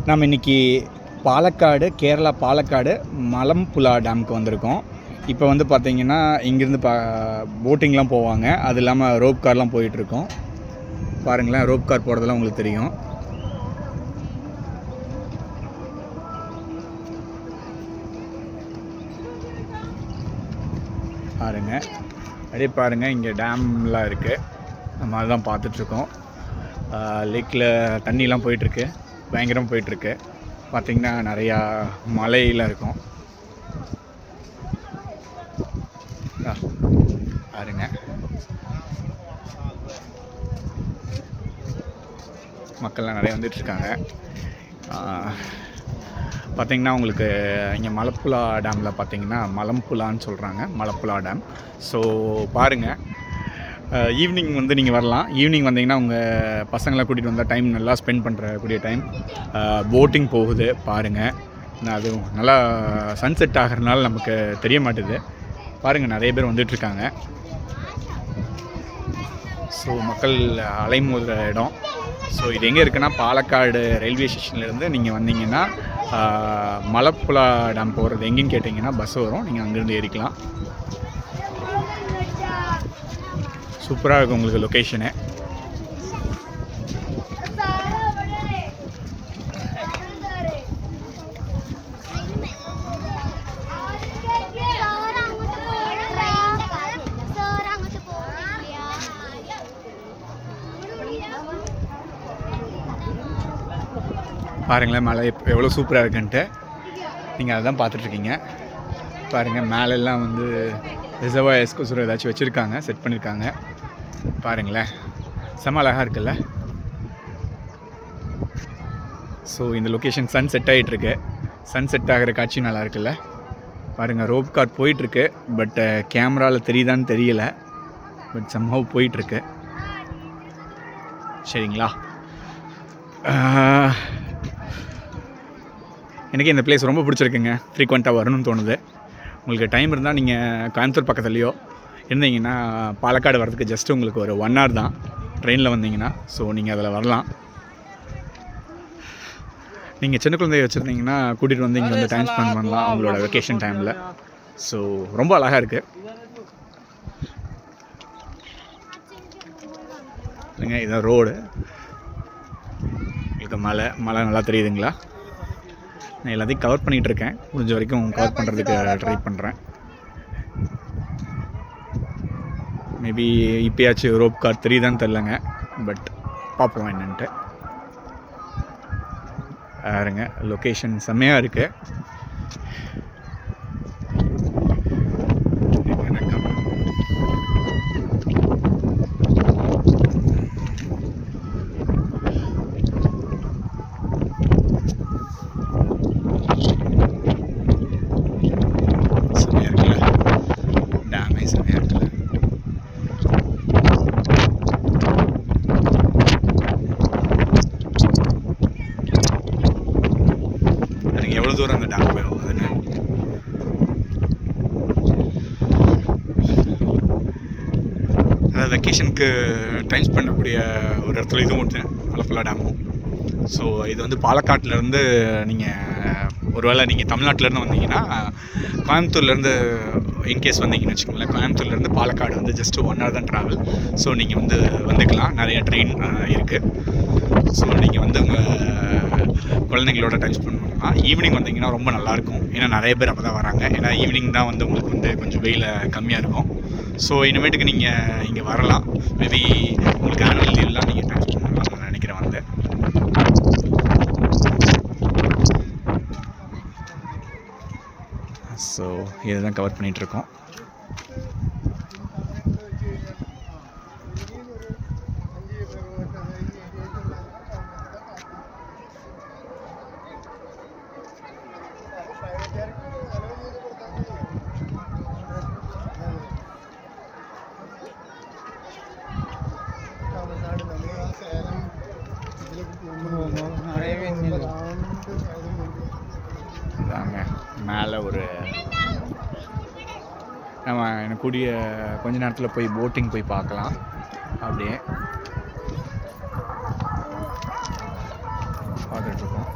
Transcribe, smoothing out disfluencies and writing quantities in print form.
நம்ம இன்றைக்கி பாலக்காடு, கேரளா பாலக்காடு மலம்புழா டேமுக்கு வந்திருக்கோம். இப்போ வந்து பார்த்திங்கன்னா இங்கேருந்து போட்டிங்லாம் போவாங்க. அது இல்லாமல் ரோப் கார்லாம் போயிட்டுருக்கோம். பாருங்களேன், ரோப் கார் போகிறதெல்லாம் உங்களுக்கு தெரியும். பாருங்கள், அப்படியே பாருங்கள், இங்கே டேம்லாம் இருக்குது. நம்ம அதுதான் பார்த்துட்ருக்கோம். லேக்கில் தண்ணிலாம் போயிட்டுருக்கு, பயங்கரமாக போயிட்டுருக்கு. பார்த்திங்கன்னா நிறையா மலையெல்லாம் இருக்கும். பாருங்க, மக்கள்லாம் நிறைய வந்துட்டுருக்காங்க. பார்த்திங்கன்னா உங்களுக்கு இங்கே மலப்புழா டேமில் பார்த்திங்கன்னா மலம்புழான்னு சொல்கிறாங்க, மலப்புழா டேம். ஸோ பாருங்கள், ஈவினிங் வந்து நீங்கள் வரலாம். ஈவினிங் வந்தீங்கன்னா உங்கள் பசங்களை கூட்டிகிட்டு வந்தால் டைம் நல்லா ஸ்பெண்ட் பண்ணுறக்கூடிய டைம். போட்டிங் போகுது பாருங்கள். அது நல்லா சன்செட் ஆகிறதுனால நமக்கு தெரிய மாட்டுது. பாருங்கள், நிறைய பேர் வந்துட்டுருக்காங்க. ஸோ மக்கள் அலைமோதுகிற இடம். ஸோ இது எங்கே இருக்குன்னா பாலக்காடு ரயில்வே ஸ்டேஷன்லேருந்து நீங்கள் வந்தீங்கன்னா மலப்புழா டேம் போகிறது எங்கேன்னு கேட்டிங்கன்னா பஸ் வரும், நீங்கள் அங்கேருந்து ஏறிக்கலாம். சூப்பராக இருக்கும் உங்களுக்கு லொக்கேஷனு. பாருங்களேன் மலை எவ்வளோ சூப்பராக இருக்குன்ட்டு. நீங்கள் அதை தான் பார்த்துட்ருக்கீங்க. பாருங்கள், மேலெல்லாம் வந்து ரிசர்வாயர்ஸ்க்கு ஏதாச்சும் வச்சுருக்காங்க, செட் பண்ணியிருக்காங்க. பாருங்களேன், செம்ம அழகாக இருக்குல்ல. ஸோ இந்த லொக்கேஷன் சன் செட் ஆகிட்டுருக்கு. சன் செட் ஆகிற காட்சி நல்லா இருக்குல்ல. பாருங்கள், ரோப் கார் போயிட்டுருக்கு. பட் கேமராவில் தெரியுதான்னு தெரியல. பட் சம்ஹவ் போயிட்டுருக்கு. சரிங்களா, எனக்கு இந்த பிளேஸ் ரொம்ப பிடிச்சிருக்குங்க. ஃப்ரீக்வெண்ட்டாக வரணும்னு தோணுது. உங்களுக்கு டைம் இருந்தால் நீங்கள் கோயம்புத்தூர் பக்கத்துலேயோ இருந்தீங்கன்னா பாலக்காடு வரதுக்கு ஜஸ்ட்டு உங்களுக்கு ஒரு 1 hour தான் ட்ரெயினில் வந்தீங்கன்னா. ஸோ நீங்கள் அதில் வரலாம். நீங்கள் சின்ன குழந்தைய வச்சுருந்தீங்கன்னா கூட்டிகிட்டு வந்து இங்கே வந்து டைம் ஸ்பெண்ட் பண்ணலாம் அவங்களோட வெக்கேஷன் டைமில். ஸோ ரொம்ப அழகாக இருக்குது. இல்லைங்க, இதான் ரோடு. உங்களுக்கு மலை நல்லா தெரியுதுங்களா? நான் எல்லாத்தையும் கவர் பண்ணிகிட்ருக்கேன். முடிஞ்ச வரைக்கும் கவர் பண்ணுறதுக்கு ட்ரை பண்ணுறேன். மேபி இப்போயாச்சும் ரோப் கார் தெரியுதான்னு தெரிலங்க. பட் பார்ப்போம் என்னன்ட்டு. பாருங்க, லொக்கேஷன் செம்மையாக இருக்குது. எவ்வளோ தூரம் அந்த டேம் போயிடும். அதுன்னு அதாவது வெக்கேஷனுக்கு டைம் ஸ்பெண்ட் பண்ணக்கூடிய ஒரு இடத்துல இதுவும் ஒன்று மலப்புழா டேமும். ஸோ இது வந்து பாலக்காட்டிலேருந்து நீங்கள் ஒருவேளை நீங்கள் தமிழ்நாட்டிலேருந்து வந்தீங்கன்னா கோயம்புத்தூர்லேருந்து இன்கேஸ் வந்தீங்கன்னு வச்சுக்கோங்களேன், கோயம்புத்தூர்லேருந்து பாலக்காடு வந்து ஜஸ்ட்டு 1 hour தான் ட்ராவல். ஸோ நீங்கள் வந்து வந்துக்கலாம், நிறைய ட்ரெயின் இருக்குது. ஸோ நீங்கள் வந்து உங்கள் குழந்தைங்களோட டைம் ஸ்பெண்ட் பண்ணலாம். ஈவினிங் வந்தீங்கன்னா ரொம்ப நல்லாயிருக்கும். ஏன்னா நிறைய பேர் அப்போ தான் வராங்க. ஏன்னா ஈவினிங் தான் வந்து உங்களுக்கு வந்து கொஞ்சம் வெயில் கம்மியாக இருக்கும். ஸோ இனிமேட்டுக்கு நீங்கள் இங்கே வரலாம். மேபி உங்களுக்கு ஆனுவல் லீவ்லாம் நீங்கள் டைம் ஸ்பெண்ட் பண்ணலாம் நான் நினைக்கிறேன் வந்து. ஸோ இதை தான் கவர் பண்ணிகிட்ருக்கோம். மேலே ஒரு நம்ம எனக்கு கூடிய கொஞ்ச நேரத்தில் போய் போட்டிங் போய் பார்க்கலாம். அப்படியே பார்த்துட்ருக்கோம்.